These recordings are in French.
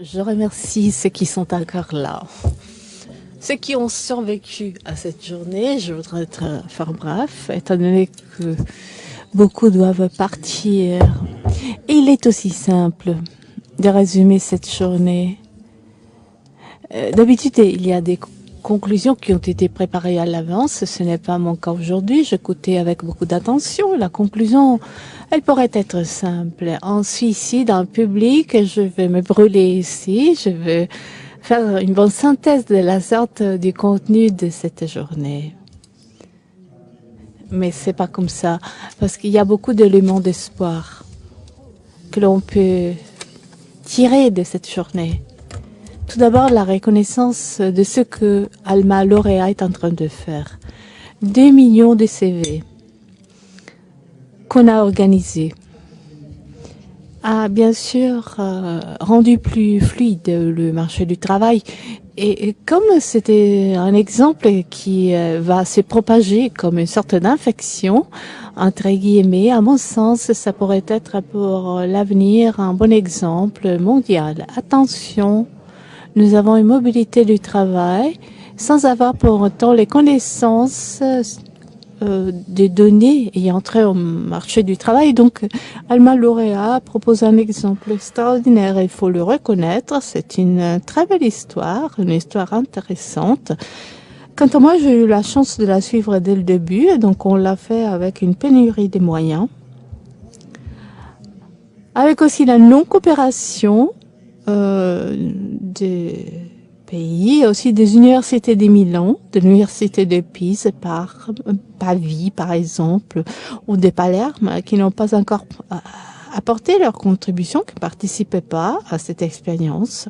Je remercie ceux qui sont encore là. Ceux qui ont survécu à cette journée, je voudrais être fort bref, étant donné que beaucoup doivent partir. Et il est aussi simple de résumer cette journée. D'habitude, il y a des conclusions qui ont été préparées à l'avance. Ce n'est pas mon cas aujourd'hui. J'écoutais avec beaucoup d'attention. La conclusion, elle pourrait être simple. On suit ici dans le public. Je vais me brûler ici. Je vais faire une bonne synthèse de la sorte du contenu de cette journée. Mais c'est pas comme ça, parce qu'il y a beaucoup d'éléments d'espoir que l'on peut tirer de cette journée. Tout d'abord, la reconnaissance de ce que Alma Lauréat est en train de faire. 2 millions de CV qu'on a organisés a bien sûr rendu plus fluide le marché du travail. Et comme c'était un exemple qui va se propager comme une sorte d'infection, entre guillemets, à mon sens, ça pourrait être pour l'avenir un bon exemple mondial. Attention, nous avons une mobilité du travail sans avoir pour autant les connaissances des données ayant trait au marché du travail. Donc, Alma Lauréat propose un exemple extraordinaire. Il faut le reconnaître. C'est une très belle histoire, une histoire intéressante. Quant à moi, j'ai eu la chance de la suivre dès le début. Donc, on l'a fait avec une pénurie des moyens, avec aussi la non-coopération des pays, aussi des universités de Milan, de l'université de Pise, par Pavie par exemple, ou de Palerme, qui n'ont pas encore apporté leur contribution, qui ne participaient pas à cette expérience.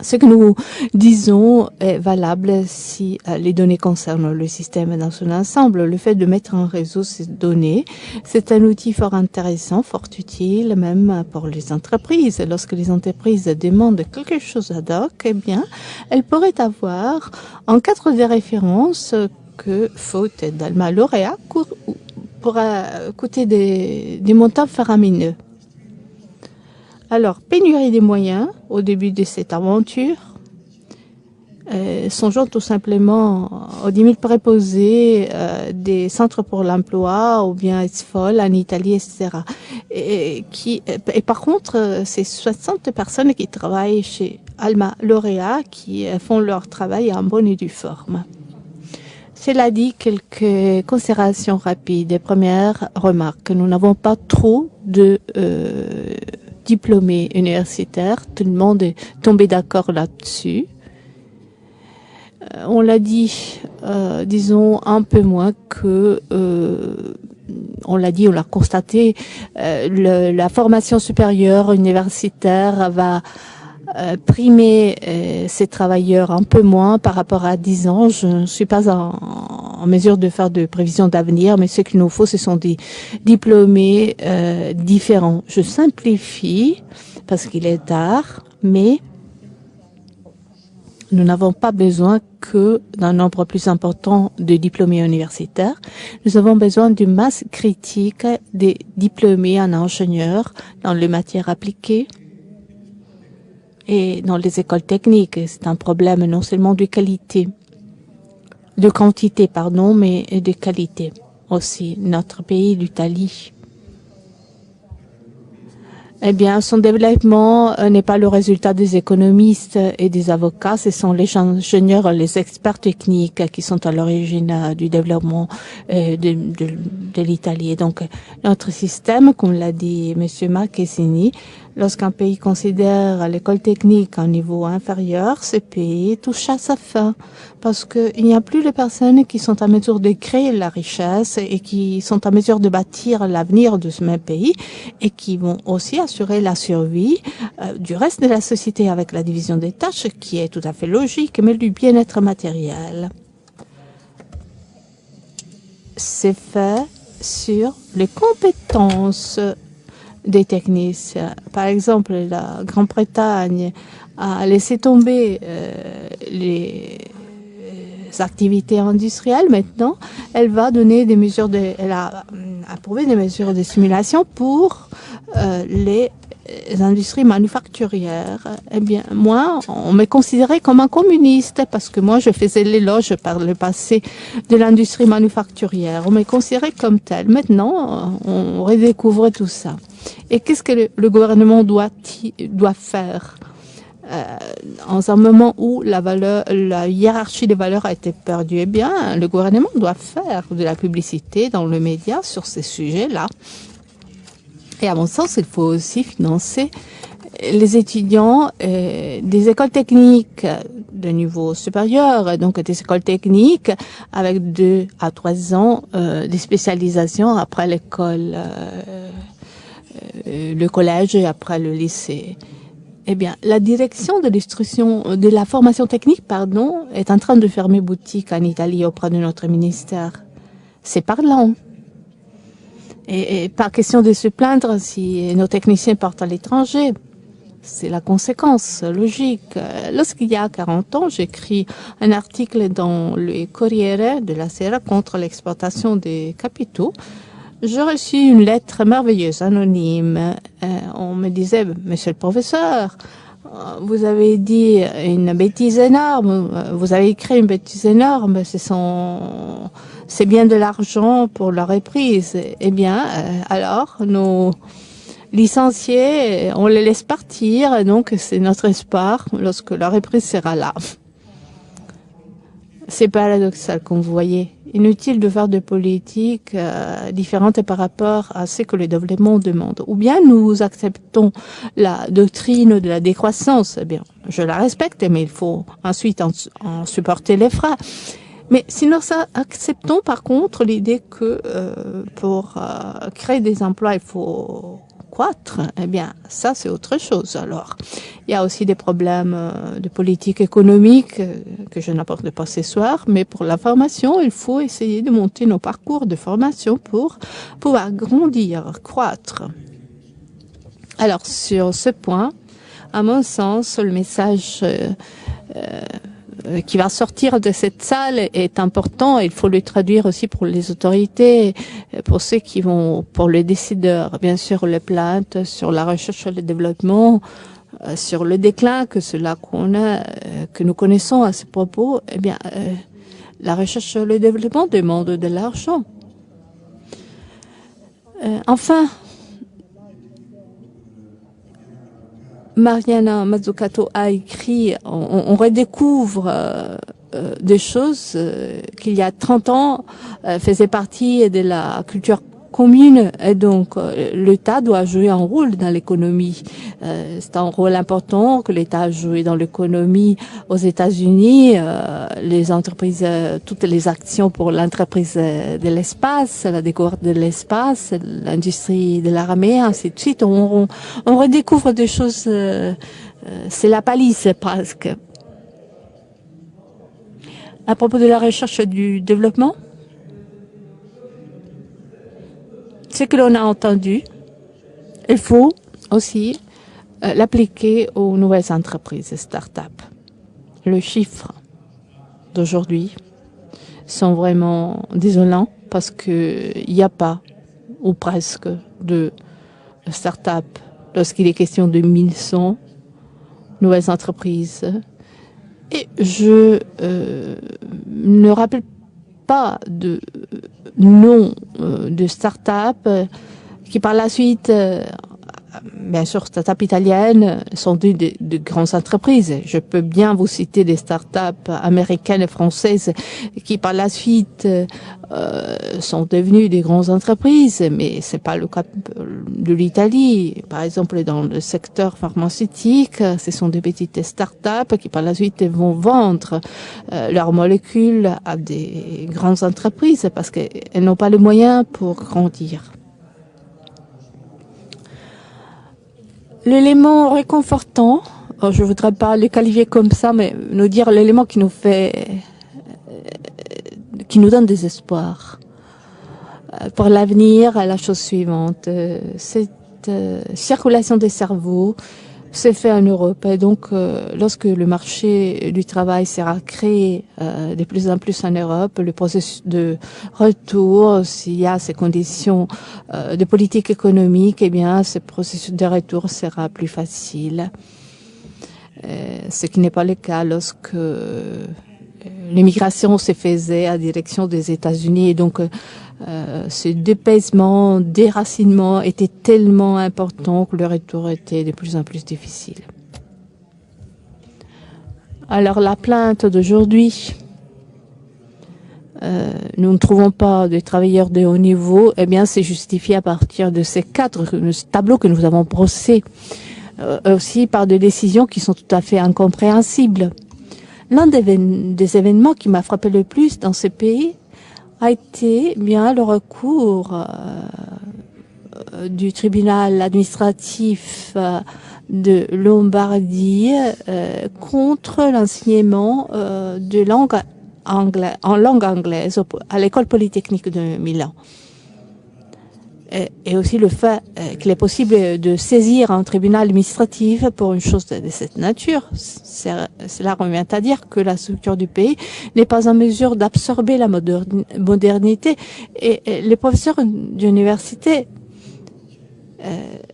Ce que nous disons est valable si les données concernent le système dans son ensemble. Le fait de mettre en réseau ces données, c'est un outil fort intéressant, fort utile, même pour les entreprises. Lorsque les entreprises demandent quelque chose ad hoc, eh bien, elles pourraient avoir un cadre de référence que, faute d'Alma Lauréat, pourra coûter des montants faramineux. Alors, pénurie des moyens au début de cette aventure. Songeons tout simplement aux 10 000 préposés des centres pour l'emploi ou bien ESFOL en Italie, etc. Et par contre, c'est 60 personnes qui travaillent chez Alma Lauréat qui font leur travail en bonne et due forme. Cela dit, quelques considérations rapides. Première remarque, nous n'avons pas trop de diplômés universitaires. Tout le monde est tombé d'accord là-dessus. On l'a dit, disons un peu moins que, on l'a dit, on l'a constaté, la formation supérieure universitaire va primer ces travailleurs un peu moins par rapport à 10 ans. Je ne suis pas en mesure de faire de prévisions d'avenir, mais ce qu'il nous faut, ce sont des diplômés différents. Je simplifie parce qu'il est tard, mais nous n'avons pas besoin que d'un nombre plus important de diplômés universitaires. Nous avons besoin d'une masse critique des diplômés en ingénieur dans les matières appliquées et dans les écoles techniques. C'est un problème non seulement de qualité, de quantité, pardon, mais de qualité aussi. Notre pays, l'Italie, eh bien, son développement n'est pas le résultat des économistes et des avocats. Ce sont les ingénieurs, les experts techniques qui sont à l'origine du développement de l'Italie. Donc, notre système, comme l'a dit M. Marchesini, lorsqu'un pays considère l'école technique à un niveau inférieur, ce pays touche à sa fin parce qu'il n'y a plus de personnes qui sont à mesure de créer la richesse et qui sont à mesure de bâtir l'avenir de ce même pays et qui vont aussi assurer la survie du reste de la société avec la division des tâches qui est tout à fait logique, mais du bien-être matériel. C'est fait sur les compétences des techniciens. Par exemple, la Grande-Bretagne a laissé tomber les activités industrielles. Maintenant, elle va donner des mesures elle a approuvé des mesures de simulation pour les industries manufacturières, eh bien, moi, on me considérait comme un communiste parce que moi, je faisais l'éloge par le passé de l'industrie manufacturière. On me considérait comme tel. Maintenant, on redécouvre tout ça. Et qu'est-ce que le gouvernement doit faire en un moment où la hiérarchie des valeurs a été perdue? Eh bien, le gouvernement doit faire de la publicité dans le média sur ces sujets-là. Et à mon sens, il faut aussi financer les étudiants des écoles techniques de niveau supérieur, donc des écoles techniques avec 2 à 3 ans de spécialisation après l'école, le collège et après le lycée. Eh bien, la direction de la formation technique, est en train de fermer boutique en Italie auprès de notre ministère. C'est parlant. Et pas question de se plaindre si nos techniciens partent à l'étranger. C'est la conséquence logique. Lorsqu'il y a 40 ans, j'écris un article dans le Corriere della Sera contre l'exportation des capitaux. J'ai reçu une lettre merveilleuse, anonyme. On me disait, monsieur le professeur, vous avez dit une bêtise énorme, vous avez écrit une bêtise énorme, c'est bien de l'argent pour la reprise. Eh bien, alors, nos licenciés, on les laisse partir, donc c'est notre espoir lorsque la reprise sera là. C'est paradoxal, comme vous voyez. Inutile de faire des politiques différentes par rapport à ce que le développement demande. Ou bien nous acceptons la doctrine de la décroissance. Eh bien, je la respecte, mais il faut ensuite en supporter les frais. Mais si nous acceptons par contre l'idée que pour créer des emplois, il faut croître, eh bien, ça c'est autre chose. Alors, il y a aussi des problèmes de politique économique que je n'apporte pas ce soir, mais pour la formation, il faut essayer de monter nos parcours de formation pour pouvoir grandir, croître. Alors, sur ce point, à mon sens, le message qui va sortir de cette salle est important. Il faut le traduire aussi pour les autorités, pour ceux qui vont, pour les décideurs. Bien sûr, les plaintes sur la recherche et le développement, sur le déclin que nous connaissons à ce propos. Eh bien, la recherche et le développement demandent de l'argent. Enfin, Mariana Mazzucato a écrit, on redécouvre des choses qu'il y a 30 ans faisaient partie de la culture commune, et donc l'État doit jouer un rôle dans l'économie. C'est un rôle important que l'État a joué dans l'économie aux États-Unis. Les entreprises, toutes les actions pour l'entreprise de l'espace, la découverte de l'espace, l'industrie de l'armée, ainsi de suite. On redécouvre des choses. C'est la palisse presque. À propos de la recherche du développement, ce que l'on a entendu, il faut aussi l'appliquer aux nouvelles entreprises, start-up. Les chiffres d'aujourd'hui sont vraiment désolants parce qu'il n'y a pas, ou presque, de start-up lorsqu'il est question de 1100 nouvelles entreprises. Et je ne rappelle pas de nom de start-up qui par la suite, bien sûr, start-up italiennes sont de grandes entreprises. Je peux bien vous citer des start-up américaines et françaises qui par la suite sont devenues des grandes entreprises, mais c'est pas le cas de l'Italie. Par exemple, dans le secteur pharmaceutique, ce sont des petites start-up qui par la suite vont vendre leurs molécules à des grandes entreprises parce qu'elles n'ont pas les moyens pour grandir. L'élément réconfortant, je ne voudrais pas le qualifier comme ça, mais nous dire l'élément qui nous donne des espoirs pour l'avenir, la chose suivante. Cette circulation des cerveaux c'est fait en Europe. Et donc, lorsque le marché du travail sera créé de plus en plus en Europe, le processus de retour, s'il y a ces conditions de politique économique, eh bien, ce processus de retour sera plus facile. Ce qui n'est pas le cas lorsque l'immigration se faisait à direction des États-Unis. Et donc, ce dépaysement, déracinement était tellement important que le retour était de plus en plus difficile. Alors, la plainte d'aujourd'hui, nous ne trouvons pas de travailleurs de haut niveau, eh bien, c'est justifié à partir de ces cadres, ce tableau que nous avons brossé, aussi par des décisions qui sont tout à fait incompréhensibles. L'un des événements qui m'a frappé le plus dans ce pays a été bien le recours du tribunal administratif de Lombardie contre l'enseignement de langue en langue anglaise à l'école polytechnique de Milan. Et aussi le fait qu'il est possible de saisir un tribunal administratif pour une chose de cette nature. Cela revient à dire que la structure du pays n'est pas en mesure d'absorber la modernité. Et les professeurs d'université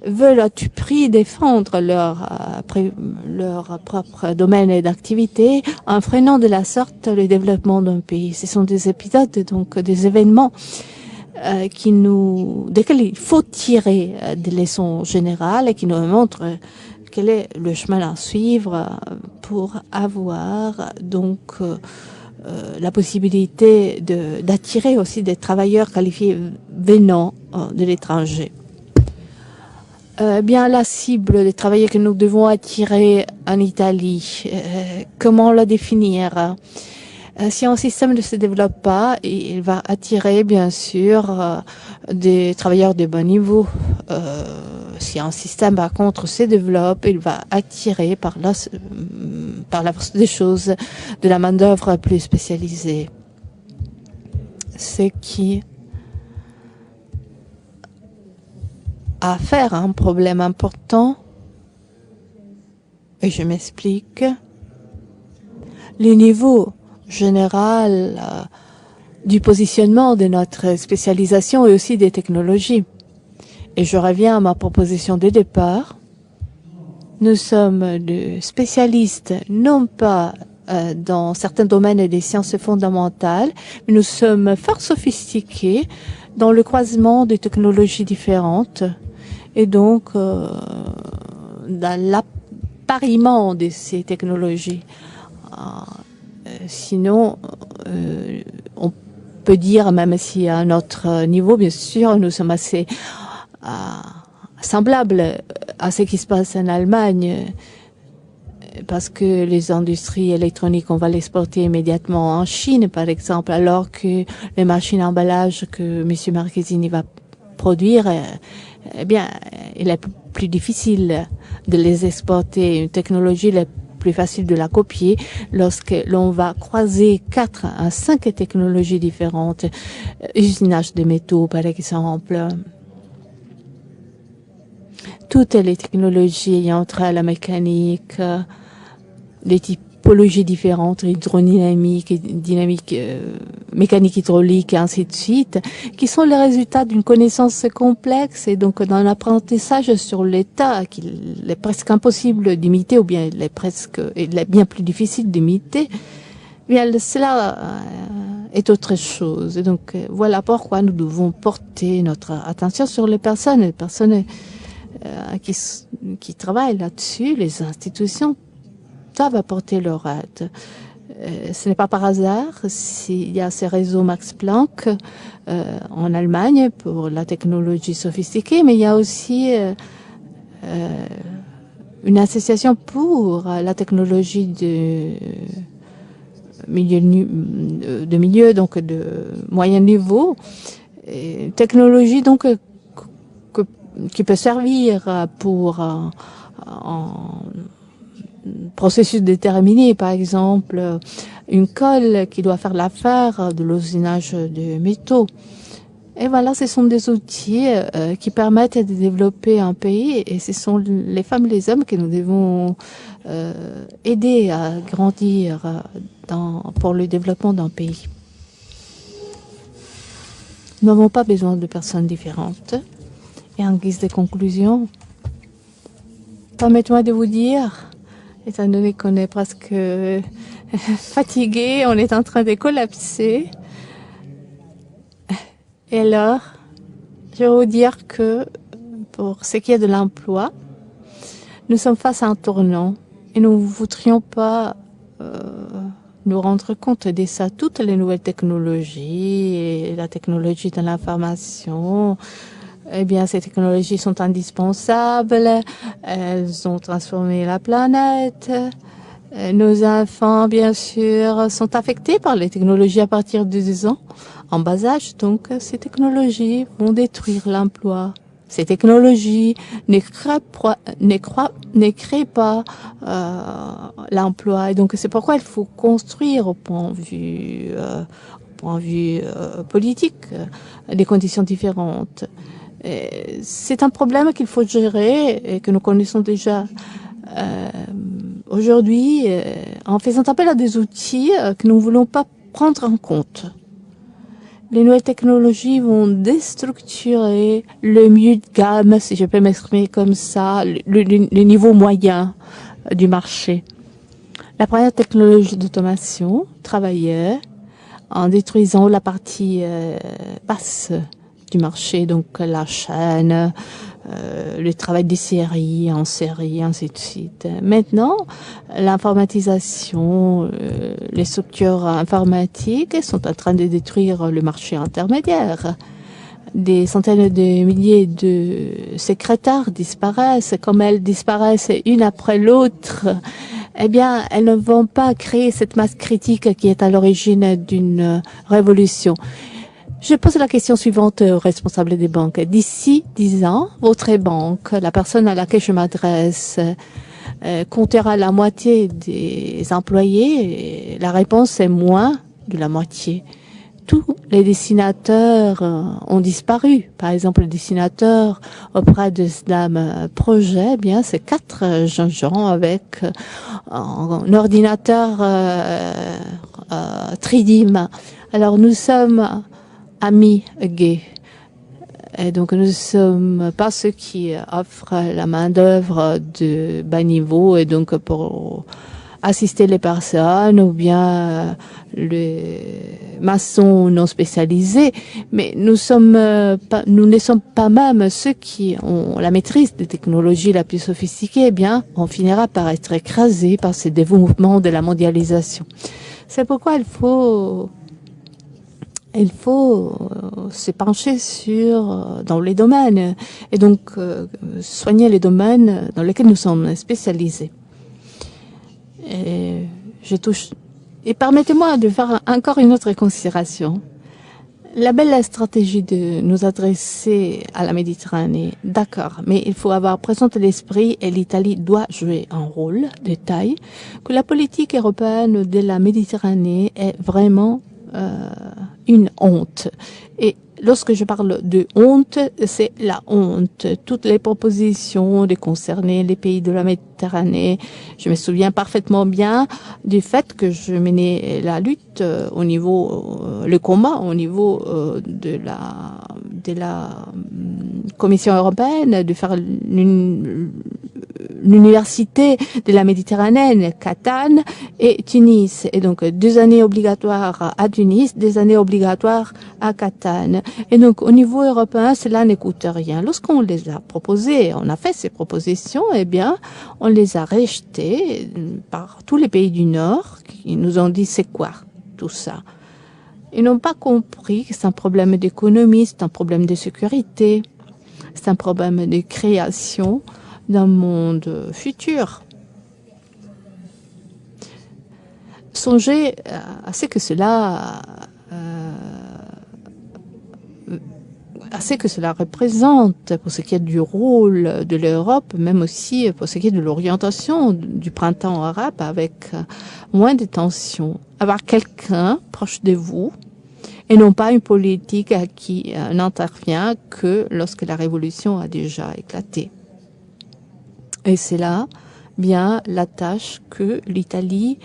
veulent à tout prix défendre leur propre domaine d'activité en freinant de la sorte le développement d'un pays. Ce sont des épisodes, donc des événements desquels il faut tirer des leçons générales et qui nous montrent quel est le chemin à suivre pour avoir donc la possibilité d'attirer aussi des travailleurs qualifiés venant de l'étranger. Bien la cible des travailleurs que nous devons attirer en Italie, comment la définir? Si un système ne se développe pas, il va attirer bien sûr des travailleurs de bon niveau. Si un système par contre se développe, il va attirer par la force des choses de la main-d'œuvre plus spécialisée. Ce qui affaire un problème important, et je m'explique, le niveau général du positionnement de notre spécialisation et aussi des technologies. Et je reviens à ma proposition de départ. Nous sommes des spécialistes non pas dans certains domaines des sciences fondamentales, mais nous sommes fort sophistiqués dans le croisement des technologies différentes et donc dans l'appariement de ces technologies. Sinon, on peut dire, même si à notre niveau, bien sûr, nous sommes assez semblables à ce qui se passe en Allemagne, parce que les industries électroniques, on va l'exporter immédiatement en Chine, par exemple, alors que les machines à emballage que M. Marchesini va produire, eh bien, il est plus difficile de les exporter. Une technologie la plus facile de la copier lorsque l'on va croiser 4 à 5 technologies différentes. Usinage de métaux, par exemple. Toutes les technologies ayant trait à la mécanique, les typologies différentes, hydrodynamique, dynamique, mécanique hydraulique et ainsi de suite, qui sont les résultats d'une connaissance complexe et donc d'un apprentissage sur l'état qu'il est presque impossible d'imiter ou bien il est bien plus difficile d'imiter. Bien, cela est autre chose. Et donc, voilà pourquoi nous devons porter notre attention sur les personnes qui travaillent là-dessus, les institutions doivent apporter leur aide. Ce n'est pas par hasard s'il y a ces réseaux Max Planck en Allemagne pour la technologie sophistiquée, mais il y a aussi une association pour la technologie de milieu, donc de moyen niveau, technologie donc qui peut servir pour un processus déterminé, par exemple une colle qui doit faire l'affaire de l'usinage de métaux. Et voilà, ce sont des outils qui permettent de développer un pays et ce sont les femmes et les hommes que nous devons aider à grandir pour le développement d'un pays. Nous n'avons pas besoin de personnes différentes. Et en guise de conclusion, permettez-moi de vous dire, étant donné qu'on est presque fatigué, on est en train de collapser. Et alors, je vais vous dire que pour ce qui est de l'emploi, nous sommes face à un tournant et nous ne voudrions pas nous rendre compte de ça. Toutes les nouvelles technologies et la technologie de l'information, eh bien, ces technologies sont indispensables. Elles ont transformé la planète. Nos enfants, bien sûr, sont affectés par les technologies à partir de 10 ans, en bas âge. Donc, ces technologies vont détruire l'emploi. Ces technologies ne créent pas l'emploi. Et donc, c'est pourquoi il faut construire au point de vue politique des conditions différentes. C'est un problème qu'il faut gérer et que nous connaissons déjà. Aujourd'hui, en faisant appel à des outils que nous ne voulons pas prendre en compte. Les nouvelles technologies vont déstructurer le milieu de gamme, si je peux m'exprimer comme ça, le niveau moyen du marché. La première technologie d'automation travaillait en détruisant la partie basse du marché, donc la chaîne, le travail des séries, en série, ainsi de suite. Maintenant, l'informatisation, les structures informatiques sont en train de détruire le marché intermédiaire. Des centaines de milliers de secrétaires disparaissent. Comme elles disparaissent une après l'autre, eh bien, elles ne vont pas créer cette masse critique qui est à l'origine d'une révolution. Je pose la question suivante aux responsables des banques. D'ici 10 ans, votre banque, la personne à laquelle je m'adresse, comptera la moitié des employés. La réponse est moins de la moitié. Tous les dessinateurs ont disparu. Par exemple, le dessinateur auprès de Slam Projet, eh bien, c'est 4 jeunes gens avec un ordinateur Tridim. Alors, nous sommes amis gays. Et donc, nous ne sommes pas ceux qui offrent la main-d'œuvre de bas niveau et donc pour assister les personnes ou bien les maçons non spécialisés. Mais nous ne sommes pas même ceux qui ont la maîtrise des technologies la plus sophistiquée. Eh bien, on finira par être écrasé par ces développements de la mondialisation. C'est pourquoi il faut se pencher dans les domaines et donc soigner les domaines dans lesquels nous sommes spécialisés. Et permettez-moi de faire encore une autre considération. La belle stratégie de nous adresser à la Méditerranée, d'accord, mais il faut avoir présent à l'esprit, et l'Italie doit jouer un rôle de taille, que la politique européenne de la Méditerranée est vraiment une honte. Et lorsque je parle de honte, c'est la honte. Toutes les propositions de concerner les pays de la Méditerranée, je me souviens parfaitement bien du fait que je menais la lutte au niveau, le combat au niveau de la Commission européenne, de faire l'université de la Méditerranée, Catane et Tunis. Et donc 2 années obligatoires à Tunis, 2 années obligatoires à Catane. Et donc au niveau européen, cela ne coûte rien. Lorsqu'on les a proposés, on a fait ces propositions, eh bien, on les a rejetées par tous les pays du Nord qui nous ont dit c'est quoi tout ça. Ils n'ont pas compris que c'est un problème d'économie, c'est un problème de sécurité, c'est un problème de création d'un monde futur. Songez à ce que cela représente pour ce qui est du rôle de l'Europe, même aussi pour ce qui est de l'orientation du printemps arabe avec moins de tensions. Avoir quelqu'un proche de vous et non pas une politique qui n'intervient que lorsque la révolution a déjà éclaté. Et c'est là bien la tâche que l'Italie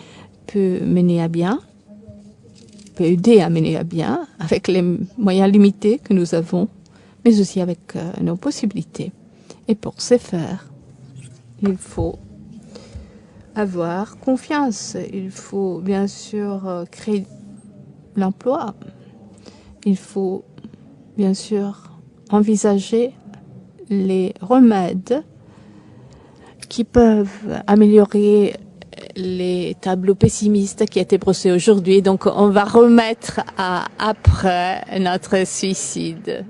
peut mener à bien, peut aider à mener à bien avec les moyens limités que nous avons, mais aussi avec nos possibilités. Et pour ce faire, il faut avoir confiance. Il faut bien sûr créer l'emploi. Il faut bien sûr envisager les remèdes qui peuvent améliorer les tableaux pessimistes qui étaient brossés aujourd'hui. Donc on va remettre après notre suicide.